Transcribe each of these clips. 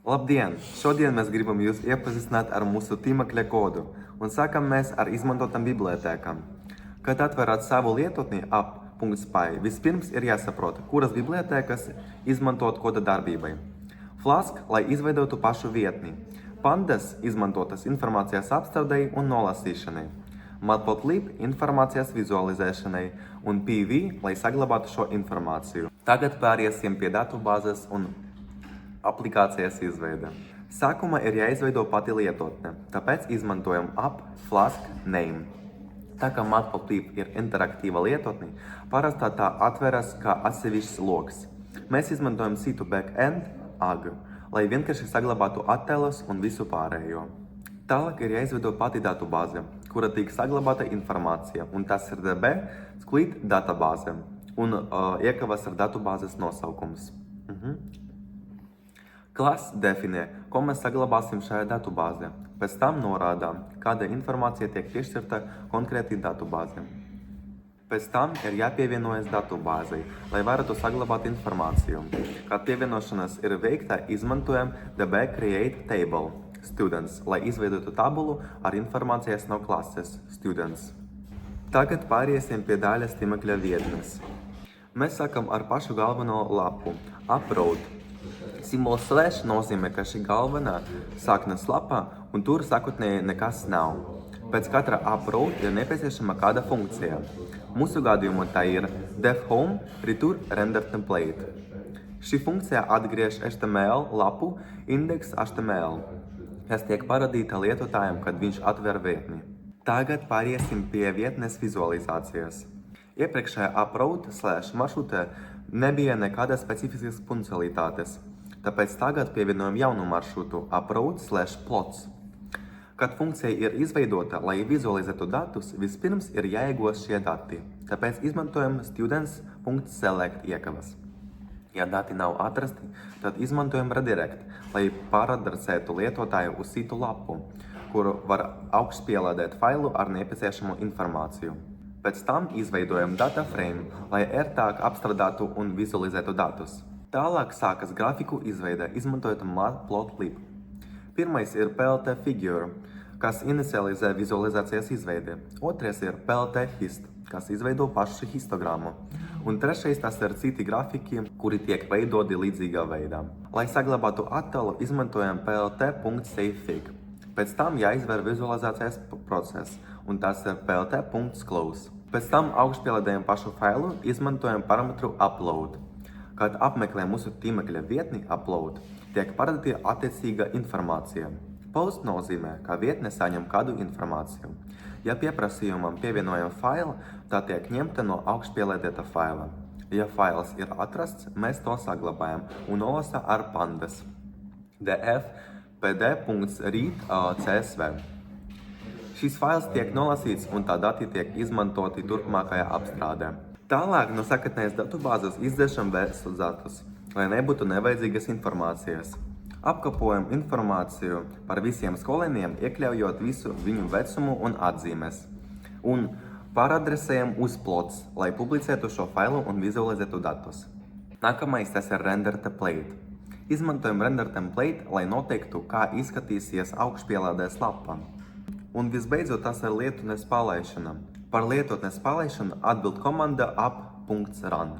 Labdien! Šodien mēs gribam jūs iepazīstināt ar mūsu tīmekļa kodu, un sākam mēs ar izmantotām bibliotēkām. Kad atverat savu lietotni app.spy, vispirms ir jāsaprot, kuras bibliotēkas izmantot koda darbībai. Flask, lai izveidotu pašu vietni. Pandas izmantotas informācijas apstrādei un nolasīšanai. Matplotlib informācijas vizualizēšanai un PV, lai saglabātu šo informāciju. Tagad pāriesim pie datubāzes un aplikācijas izveide. Sākumā ir jāizveido pati lietotne, tāpēc izmantojam app.flask name. Tā kā Matplotlib ir interaktīva lietotne, parastā tā atveras kā atsevišķs logs. Mēs izmantojam citu backend AG, lai vienkārši saglabātu attēlus un visu pārējo. Tālāk ir jāizveido pati datubāze, kura tiek saglabāta informācija, un tas ir DB Squid databāze, un iekavas ar datubāzes nosaukums. Class definē, ko mēs saglabāsim šajā datubāzē. Pēc tam norādām, kāda informācija tiek piešķirta konkrēti datubāzē. Pēc tam ir jāpievienojas datubāzei, lai varētu saglabāt informāciju. Kad pievienošanās ir veikta, izmantojam DB create table students, lai izveidotu tabulu ar informācijas no klases students. Tagad pāriesim pie daļas tīmekļa vietnes. Mēs sākam ar pašu galveno lapu upload. Simbols slash nozīmē, ka šī galvenā saknes lapā un tur sākotnēji nekas nav. Pēc katra upload ir nepieciešama kāda funkcija. Mūsu gadījumā tā ir def home return render template. Šī funkcija atgriež HTML lapu index.html, kas tiek parādīta lietotājam, kad viņš atver vietni. Tagad pāriesim pie vietnes vizualizācijas. Iepriekšējā upload slash maršrutē nebija nekādas specifiskas funkcionalitātes, tāpēc tagad pievienojam jaunu maršrutu upload slash plots. Kad funkcija ir izveidota, lai vizualizētu datus, vispirms ir jāiegūst šie dati, tāpēc izmantojam students.select iekavas. Ja dati nav atrasti, tad izmantojam redirect, lai pāradresētu lietotāju uz citu lapu, kuru var augšpielādēt failu ar nepieciešamo informāciju. Pēc tam izveidojam data frame, lai ērtāk apstrādātu un vizualizētu datus. Tālāk sākas grafiku izveide, izmantojot Matplotlib. Pirmais ir PLT figure, kas inicializē vizualizācijas izveidi. Otrais ir PLT hist, kas izveido pašu histogrammu. Un trešais tas ir citi grafiki, kuri tiek veidoti līdzīgā veidā. Lai saglabātu attēlu, izmantojam plt.savefig. Pēc tam jāizver vizualizācijas process, un tas ir plt.close. Pēc tam augšpielādējam pašu failu, izmantojam parametru upload. Kad apmeklējam mūsu tīmekļa vietni upload, tiek parādīta attiecīga informācija. Post nozīmē, ka vietne saņem kādu informāciju. Ja pieprasījumam pievienojam failu, tā tiek ņemta no augšpielādēta faila. Ja fails ir atrasts, mēs to saglabājam un nolasa ar pandas. df pd.read csv. Šis fails tiek nolasīts un tā dati tiek izmantoti turpmākajā apstrādē. Tālāk no sākotnējās datubāzes izdzēšam vēstus datus, lai nebūtu nevajadzīgas informācijas. Apkopojam informāciju par visiem skolēniem, iekļaujot visu viņu vecumu un atzīmes. Un pāradresējam uz plots, lai publicētu šo failu un vizualizētu datus. Nākamais tas ir render template. Izmantojam render template, lai noteiktu, kā izskatīsies augšpielādēs lapa. Un visbeidzot tas ir lietotnes palaišana. Par lietotnes palaišanu atbild komanda app.run.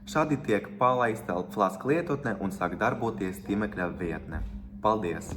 Šādi tiek palaista Flask lietotne un sāk darboties tīmekļa vietne. Paldies!